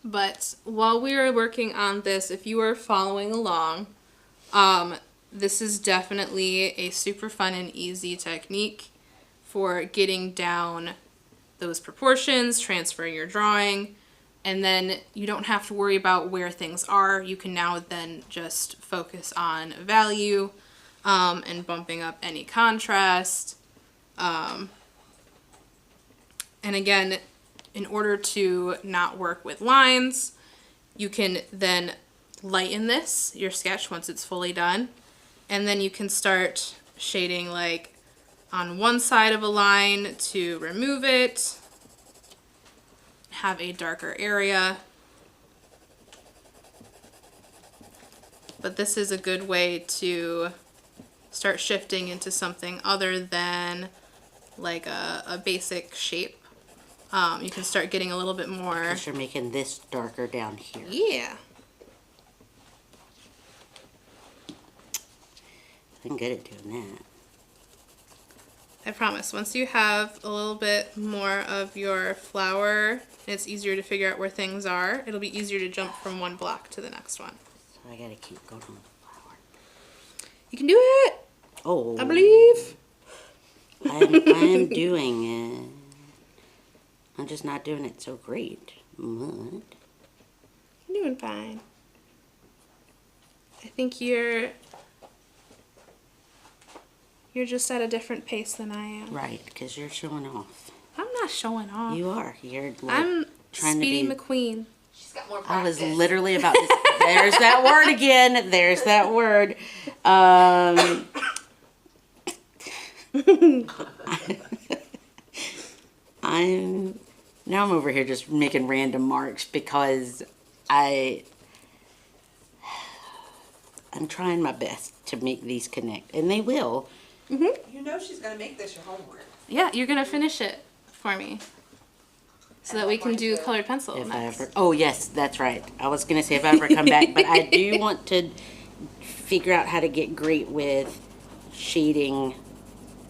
But while we were working on this, if you were following along, this is definitely a super fun and easy technique for getting down those proportions, transferring your drawing, and then you don't have to worry about where things are. You can now then just focus on value and bumping up any contrast. And again, in order to not work with lines, you can then lighten this, your sketch, once it's fully done. And then you can start shading like on one side of a line to remove it, have a darker area. But this is a good way to start shifting into something other than like a basic shape. You can start getting a little bit more. Because you're making this darker down here. Yeah. I'm good at doing that. I promise. Once you have a little bit more of your flower, and it's easier to figure out where things are, it'll be easier to jump from one block to the next one. So I gotta keep going on the flower. You can do it! Oh. I believe. I'm doing it. I'm just not doing it so great. What? You're doing fine. I think you're just at a different pace than I am. Right, because you're showing off. I'm not showing off. You are. You're like, I'm trying Speedy to be. McQueen. She's got more I was practice. literally about to. There's that word again. There's that word. I'm over here just making random marks because I'm trying my best to make these connect, and they will. You know she's gonna make this your homework. Yeah, you're gonna finish it for me. so that we can do colored pencil If I next. ever, oh yes, that's right. I was gonna say if I ever come back, but I do want to figure out how to get great with shading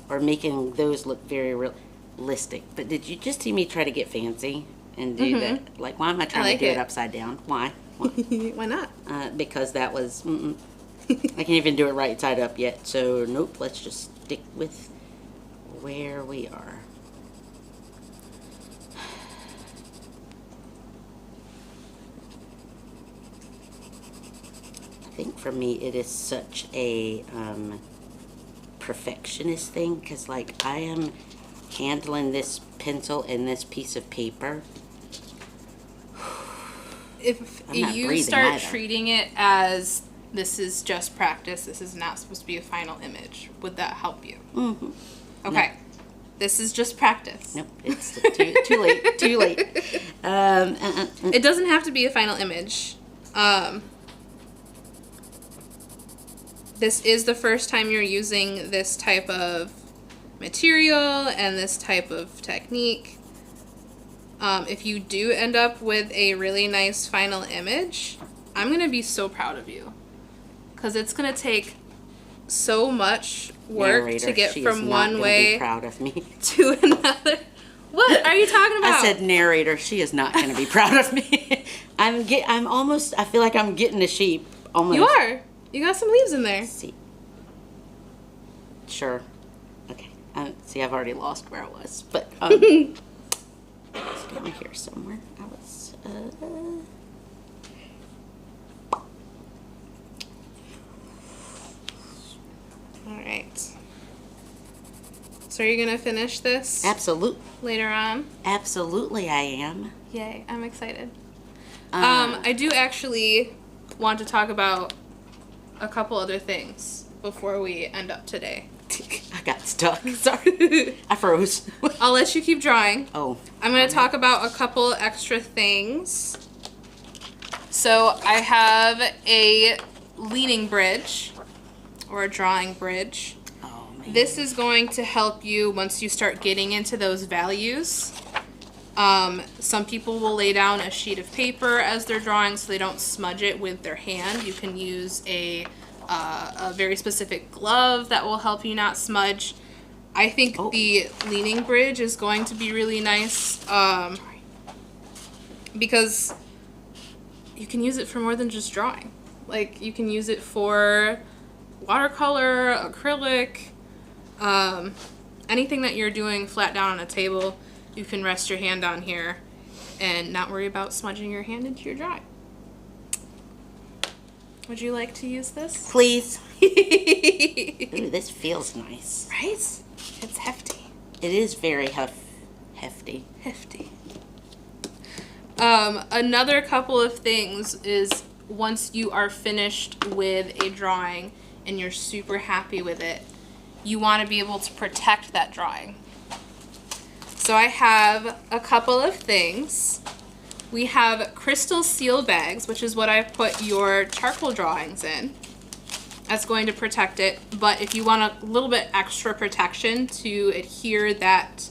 or making those look very realistic. But did you just see me try to get fancy and do that? Like, why am I trying like to do it it. upside down? Why? Why? Why not? Because that was, I can't even do it right side up yet. So nope, let's just stick with where we are. I think for me it is such a perfectionist thing because like I am handling this pencil and this piece of paper. If I'm not you breathing start either. treating it as this is just practice, this is not supposed to be a final image, would that help you? Mm-hmm. Okay. This is just practice. Nope, it's too late. Too late. It doesn't have to be a final image. This is the first time you're using this type of material and this type of technique. If you do end up with a really nice final image, I'm going to be so proud of you. Because it's going to take so much work Narrator, to get she is from not one gonna way be proud of me. to another. What are you talking about? I said narrator. She is not going to be proud of me. I'm almost. I feel like I'm getting a sheep. Almost. You are. You got some leaves in there. Let's see. Sure. Okay. See, I've already lost where I was, but it's down here somewhere. I was. All right. So are you gonna finish this later on? Absolutely, I am. Yay! I'm excited. I do actually want to talk about a couple other things before we end up today. I got stuck. Sorry, I froze. I'll let you keep drawing. Oh. I'm going to talk about a couple extra things. So I have a leaning bridge, or a drawing bridge. Oh man. This is going to help you once you start getting into those values. Some people will lay down a sheet of paper as they're drawing so they don't smudge it with their hand. You can use a very specific glove that will help you not smudge. I think the leaning bridge is going to be really nice because you can use it for more than just drawing. Like, you can use it for watercolor, acrylic, anything that you're doing flat down on a table. You can rest your hand on here and not worry about smudging your hand into your drawing. Would you like to use this? Please. Ooh, this feels nice. Right? It's hefty. It is very hefty. Hefty. Another couple of things is once you are finished with a drawing and you're super happy with it, you want to be able to protect that drawing. So I have a couple of things. We have crystal seal bags, which is what I put your charcoal drawings in. That's going to protect it, but if you want a little bit extra protection to adhere that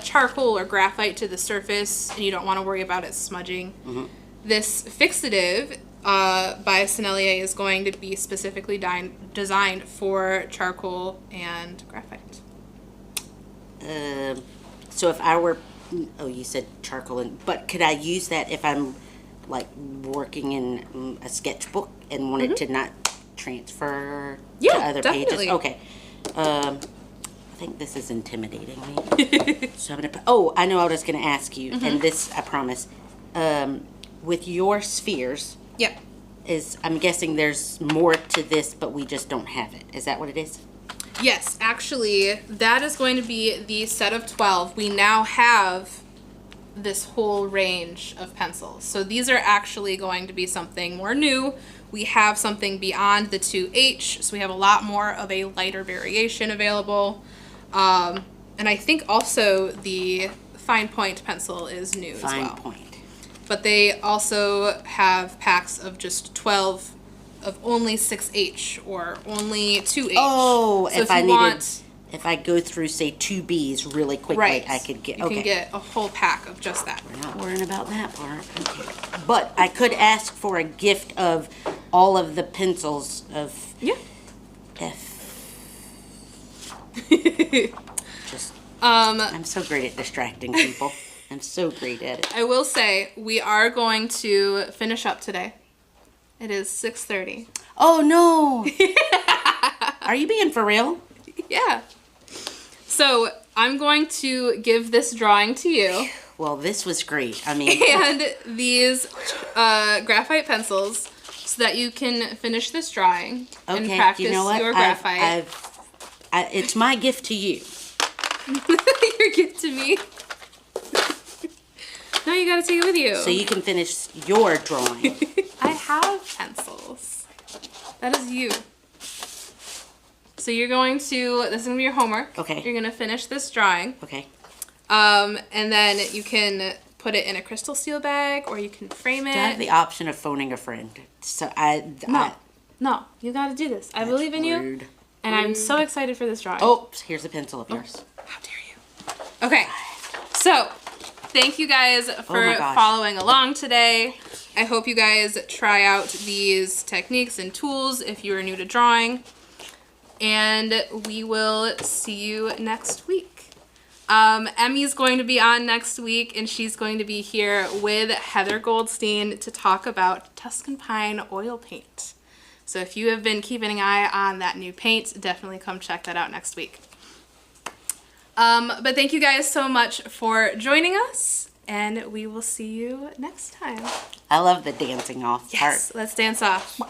charcoal or graphite to the surface and you don't want to worry about it smudging, this fixative by Sennelier is going to be specifically designed for charcoal and graphite. So if I were, you said charcoal, but could I use that if I'm like working in a sketchbook and wanted to not transfer to other definitely. pages? Okay. I think this is intimidating me. So I'm gonna. I know I was gonna ask you, and this I promise. With your spheres, Yep. I'm guessing there's more to this, but we just don't have it. Is that what it is? Yes, actually, that is going to be the set of 12. We now have this whole range of pencils. So these are actually going to be something more new. We have something beyond the 2H, so we have a lot more of a lighter variation available. And I think also the fine point pencil is new as well. Fine point. But they also have packs of just 12 of only 6H or only 2H. Oh, so if I needed if I go through, say, 2 bees really quickly, Right. I could get, You can get a whole pack of just that. We're not worrying about that part. Okay. But I could ask for a gift of all of the pencils of Yeah. F. Just, Um, I'm so great at distracting people. I'm so great at it. I will say we are going to finish up today. It is 6:30. Oh, no. Are you being for real? Yeah. So I'm going to give this drawing to you Well, this was great. I mean, and these graphite pencils so that you can finish this drawing and okay, practice you know what? your graphite. It's my gift to you. Your gift to me. No, you gotta take it with you. So you can finish your drawing. I have pencils. That is you. So you're going to, this is going to be your homework. Okay. You're going to finish this drawing. Okay. And then you can put it in a crystal seal bag or you can frame it. Do I have the option of phoning a friend? So No, you got to do this. I believe in you. Rude. And I'm so excited for this drawing. Oh, here's a pencil of yours. How dare you? Okay. So, thank you guys for my gosh. following along today. I hope you guys try out these techniques and tools if you are new to drawing. And we will see you next week. Emmy's going to be on next week, and she's going to be here with Heather Goldstein to talk about Tuscan Pine oil paint. So if you have been keeping an eye on that new paint, definitely come check that out next week. But thank you guys so much for joining us, and we will see you next time. I love the dancing off part. Yes, let's dance off.